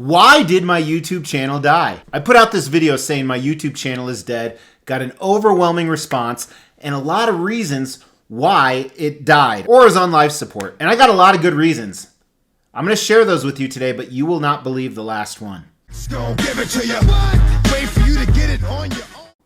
Why did my YouTube channel die? I put out this video saying my YouTube channel is dead, got an overwhelming response, and a lot of reasons why it died or is on life support. And I got a lot of good reasons. I'm going to share those with you today, but you will not believe the last one.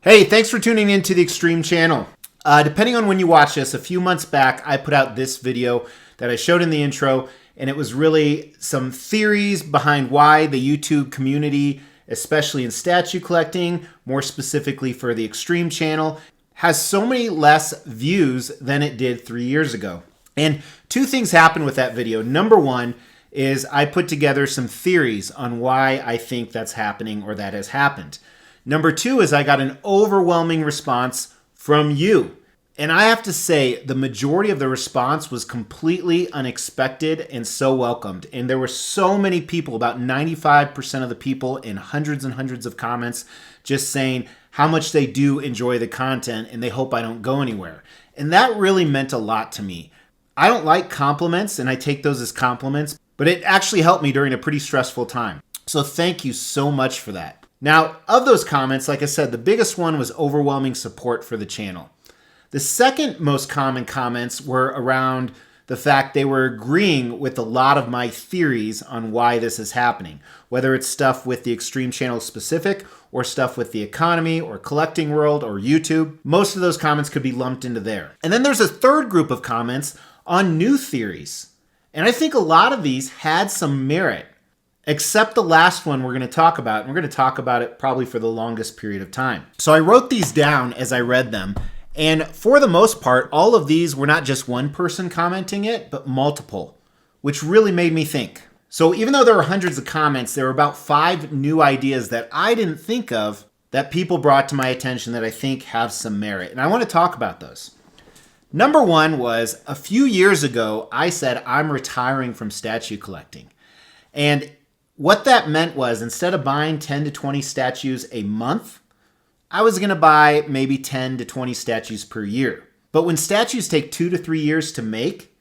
Hey, thanks for tuning in to the Extreme channel. Depending on when you watch this, a few months back, I put out this video that I showed in the intro, and it was really some theories behind why the YouTube community, especially in statue collecting, more specifically for the Extreme channel, has so many less views than it did 3 years ago. And two things happened with that video. Number one is I put together some theories on why I think that's happening or that has happened. Number two is I got an overwhelming response from you. And I have to say, the majority of the response was completely unexpected and so welcomed. And there were so many people, about 95% of the people in hundreds and hundreds of comments, just saying how much they do enjoy the content and they hope I don't go anywhere. And that really meant a lot to me. I don't like compliments, and I take those as compliments, but it actually helped me during a pretty stressful time. So thank you so much for that. Now, of those comments, like I said, the biggest one was overwhelming support for the channel. The second most common comments were around the fact they were agreeing with a lot of my theories on why this is happening, whether it's stuff with the Extreme channel specific or stuff with the economy or collecting world or YouTube. Most of those comments could be lumped into there. And then there's a third group of comments on new theories. And I think a lot of these had some merit, except the last one we're going to talk about. And we're going to talk about it probably for the longest period of time. So I wrote these down as I read them. And for the most part, all of these were not just one person commenting it, but multiple, which really made me think. So even though there were hundreds of comments, there were about 5 new ideas that I didn't think of that people brought to my attention that I think have some merit. And I want to talk about those. Number one was a few years ago, I said I'm retiring from statue collecting. And what that meant was instead of buying 10 to 20 statues a month, I was going to buy maybe 10 to 20 statues per year. But when statues take 2 to 3 years to make,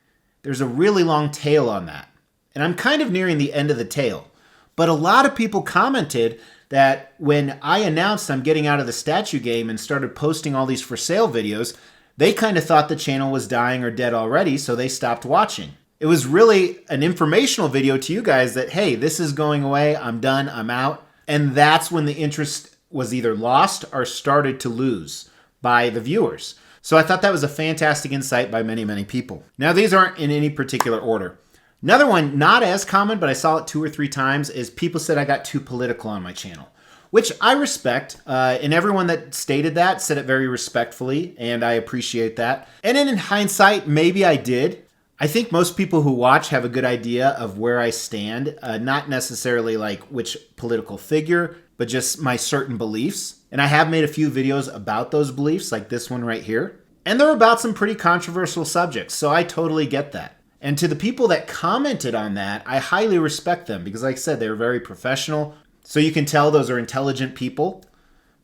there's a really long tail on that. And I'm kind of nearing the end of the tail. But a lot of people commented that when I announced I'm getting out of the statue game and started posting all these for sale videos, they kind of thought the channel was dying or dead already, so they stopped watching. It was really an informational video to you guys that, hey, this is going away, I'm done, I'm out. And that's when the interest was either lost or started to lose by the viewers. So I thought that was a fantastic insight by many, many people. Now, these aren't in any particular order. Another one, not as common, but I saw it 2 or 3 times, is people said I got too political on my channel, which I respect. And everyone that stated that said it very respectfully, and I appreciate that. And then in hindsight, maybe I did. I think most people who watch have a good idea of where I stand, not necessarily like which political figure, but just my certain beliefs. And I have made a few videos about those beliefs, like this one right here. And they're about some pretty controversial subjects, so I totally get that. And to the people that commented on that, I highly respect them because like I said, they're very professional. So you can tell those are intelligent people.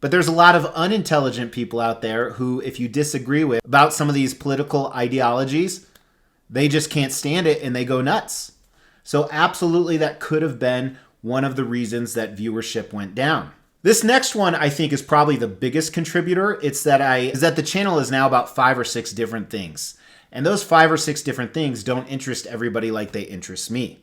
But there's a lot of unintelligent people out there who, if you disagree with about some of these political ideologies, they just can't stand it and they go nuts. So absolutely that could have been one of the reasons that viewership went down. This next one I think is probably the biggest contributor. It's that the channel is now about 5 or 6 different things. And those 5 or 6 different things don't interest everybody like they interest me.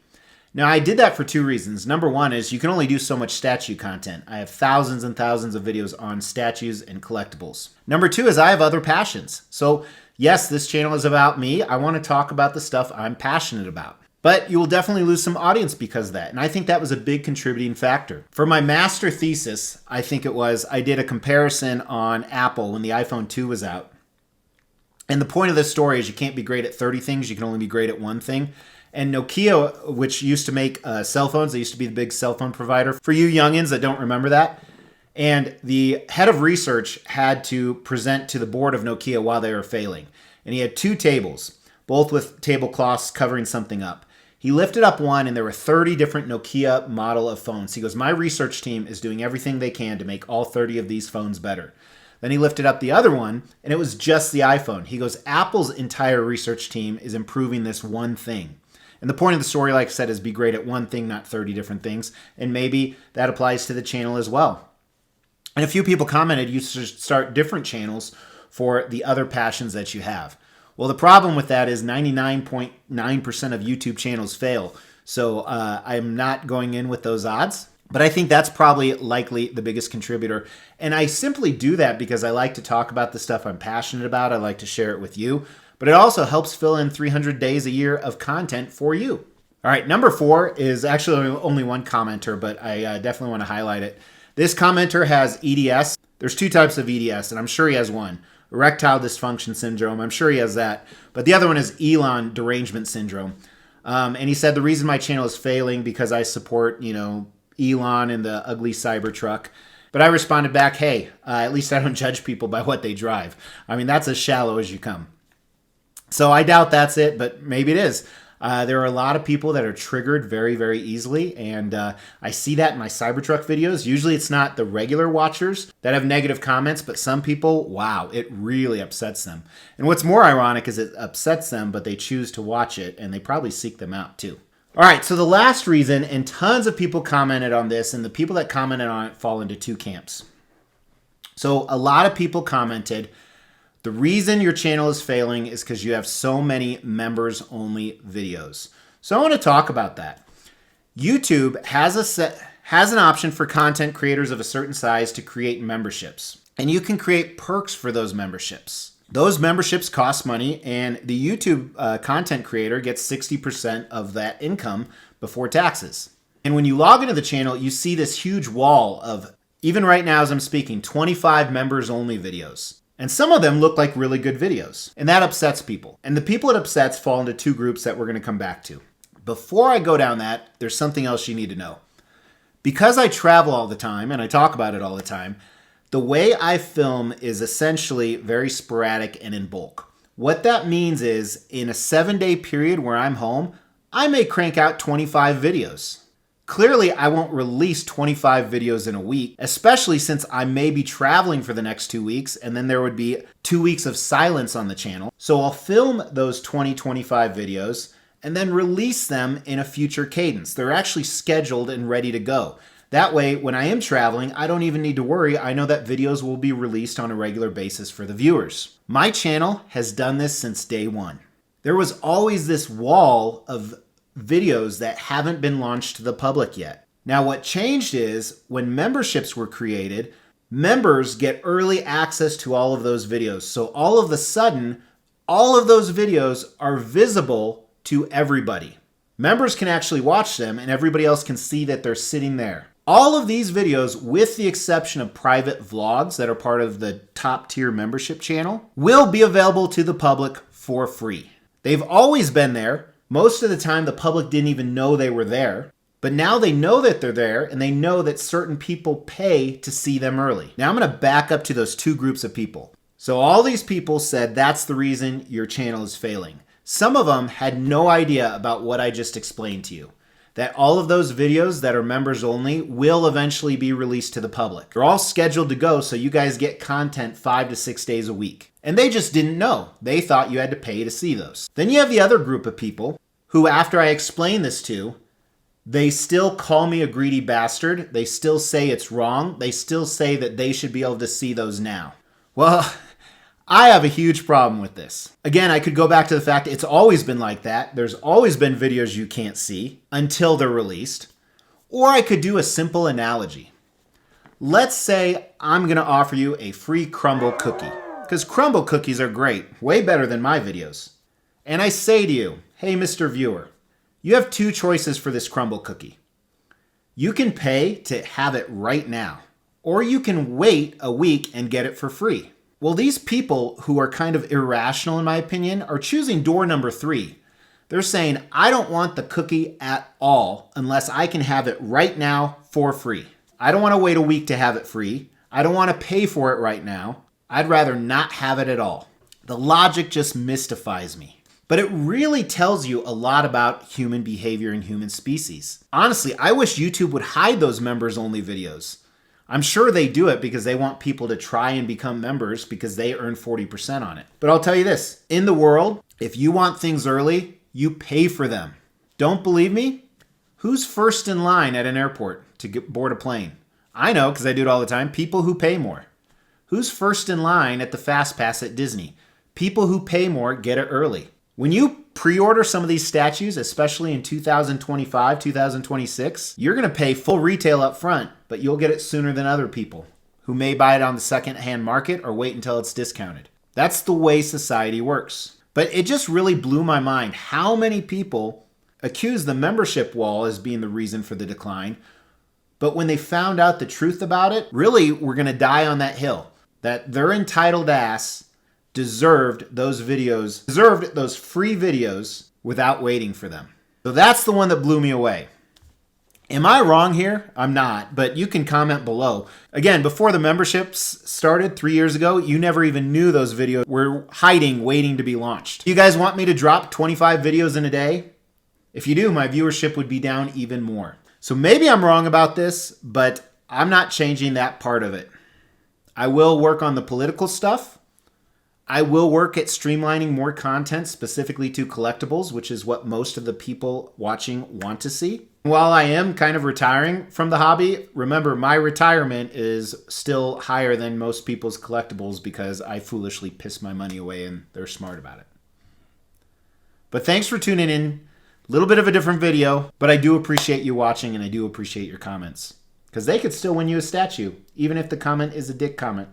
Now I did that for 2 reasons. Number one is you can only do so much statue content. I have thousands and thousands of videos on statues and collectibles. Number 2 is I have other passions. So yes, this channel is about me. I want to talk about the stuff I'm passionate about. But you will definitely lose some audience because of that. And I think that was a big contributing factor. For my master thesis, I think it was, I did a comparison on Apple when the iPhone 2 was out. And the point of this story is you can't be great at 30 things, you can only be great at one thing. And Nokia, which used to make cell phones, they used to be the big cell phone provider. For you youngins that don't remember that, and the head of research had to present to the board of Nokia while they were failing. And he had 2 tables, both with tablecloths covering something up. He lifted up one and there were 30 different Nokia model of phones. He goes, my research team is doing everything they can to make all 30 of these phones better. Then he lifted up the other one and it was just the iPhone. He goes, Apple's entire research team is improving this one thing. And the point of the story, like I said, is be great at one thing, not 30 different things. And maybe that applies to the channel as well. And a few people commented you should start different channels for the other passions that you have. Well, the problem with that is 99.9% of YouTube channels fail. So I'm not going in with those odds. But I think that's probably likely the biggest contributor. And I simply do that because I like to talk about the stuff I'm passionate about. I like to share it with you. But it also helps fill in 300 days a year of content for you. All right, number 4 is actually only one commenter, but I definitely want to highlight it. This commenter has EDS. There's 2 types of EDS, and I'm sure he has one. Erectile dysfunction syndrome. I'm sure he has that. But the other one is Elon derangement syndrome. And he said the reason my channel is failing because I support, Elon and the ugly Cybertruck. But I responded back, hey, at least I don't judge people by what they drive. I mean, that's as shallow as you come. So I doubt that's it, but maybe it is. There are a lot of people that are triggered very, very easily, and I see that in my Cybertruck videos. Usually it's not the regular watchers that have negative comments, but some people, wow, it really upsets them. And what's more ironic is it upsets them, but they choose to watch it, and they probably seek them out too. All right, so the last reason, and tons of people commented on this, and the people that commented on it fall into 2 camps. So a lot of people commented, the reason your channel is failing is because you have so many members-only videos. So I want to talk about that. YouTube has an option for content creators of a certain size to create memberships. And you can create perks for those memberships. Those memberships cost money, and the YouTube content creator gets 60% of that income before taxes. And when you log into the channel, you see this huge wall of, even right now as I'm speaking, 25 members-only videos. And some of them look like really good videos. And that upsets people. And the people it upsets fall into 2 groups that we're going to come back to. Before I go down that, there's something else you need to know. Because I travel all the time, and I talk about it all the time, the way I film is essentially very sporadic and in bulk. What that means is, in a 7-day period where I'm home, I may crank out 25 videos. Clearly, I won't release 25 videos in a week, especially since I may be traveling for the next 2 weeks, and then there would be 2 weeks of silence on the channel. So I'll film those 25 videos and then release them in a future cadence. They're actually scheduled and ready to go. That way, when I am traveling, I don't even need to worry. I know that videos will be released on a regular basis for the viewers. My channel has done this since day one. There was always this wall of videos that haven't been launched to the public yet. Now, what changed is when memberships were created, members get early access to all of those videos. So all of a sudden, all of those videos are visible to everybody. Members can actually watch them, and everybody else can see that they're sitting there. All of these videos, with the exception of private vlogs that are part of the top tier membership channel, will be available to the public for free. They've always been there. Most of the time, the public didn't even know they were there. But now they know that they're there, and they know that certain people pay to see them early. Now I'm going to back up to those 2 groups of people. So all these people said that's the reason your channel is failing. Some of them had no idea about what I just explained to you. That all of those videos that are members only will eventually be released to the public. They're all scheduled to go, so you guys get content 5 to 6 days a week. And they just didn't know. They thought you had to pay to see those. Then you have the other group of people who, after I explain this to, they still call me a greedy bastard. They still say it's wrong. They still say that they should be able to see those now. Well, I have a huge problem with this. Again, I could go back to the fact it's always been like that. There's always been videos you can't see until they're released. Or I could do a simple analogy. Let's say I'm going to offer you a free crumble cookie. Because crumble cookies are great, way better than my videos. And I say to you, hey, Mr. Viewer, you have 2 choices for this crumble cookie. You can pay to have it right now, or you can wait a week and get it for free. Well, these people who are kind of irrational, in my opinion, are choosing door number 3. They're saying, I don't want the cookie at all unless I can have it right now for free. I don't want to wait a week to have it free. I don't want to pay for it right now. I'd rather not have it at all. The logic just mystifies me. But it really tells you a lot about human behavior and human species. Honestly, I wish YouTube would hide those members-only videos. I'm sure they do it because they want people to try and become members because they earn 40% on it. But I'll tell you this, in the world, if you want things early, you pay for them. Don't believe me? Who's first in line at an airport to board a plane? I know because I do it all the time. People who pay more. Who's first in line at the Fast Pass at Disney? People who pay more get it early. When you pre-order some of these statues, especially in 2025, 2026, you're going to pay full retail up front, but you'll get it sooner than other people who may buy it on the second-hand market or wait until it's discounted. That's the way society works. But it just really blew my mind how many people accuse the membership wall as being the reason for the decline. But when they found out the truth about it, really were going to die on that hill. That their entitled ass deserved those videos, deserved those free videos without waiting for them. So that's the one that blew me away. Am I wrong here? I'm not, but you can comment below. Again, before the memberships started 3 years ago, you never even knew those videos were hiding, waiting to be launched. You guys want me to drop 25 videos in a day? If you do, my viewership would be down even more. So maybe I'm wrong about this, but I'm not changing that part of it. I will work on the political stuff. I will work at streamlining more content specifically to collectibles, which is what most of the people watching want to see. While I am kind of retiring from the hobby, remember my retirement is still higher than most people's collectibles because I foolishly piss my money away and they're smart about it. But thanks for tuning in. A little bit of a different video, but I do appreciate you watching and I do appreciate your comments. Because they could still win you a statue, even if the comment is a dick comment.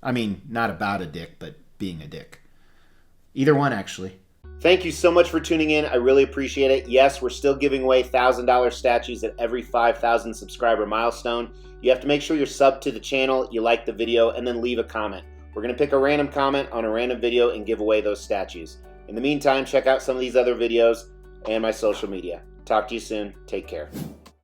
I mean, not about a dick, but being a dick. Either one, actually. Thank you so much for tuning in. I really appreciate it. Yes, we're still giving away $1,000 statues at every 5,000 subscriber milestone. You have to make sure you're subbed to the channel, you like the video, and then leave a comment. We're going to pick a random comment on a random video and give away those statues. In the meantime, check out some of these other videos and my social media. Talk to you soon. Take care.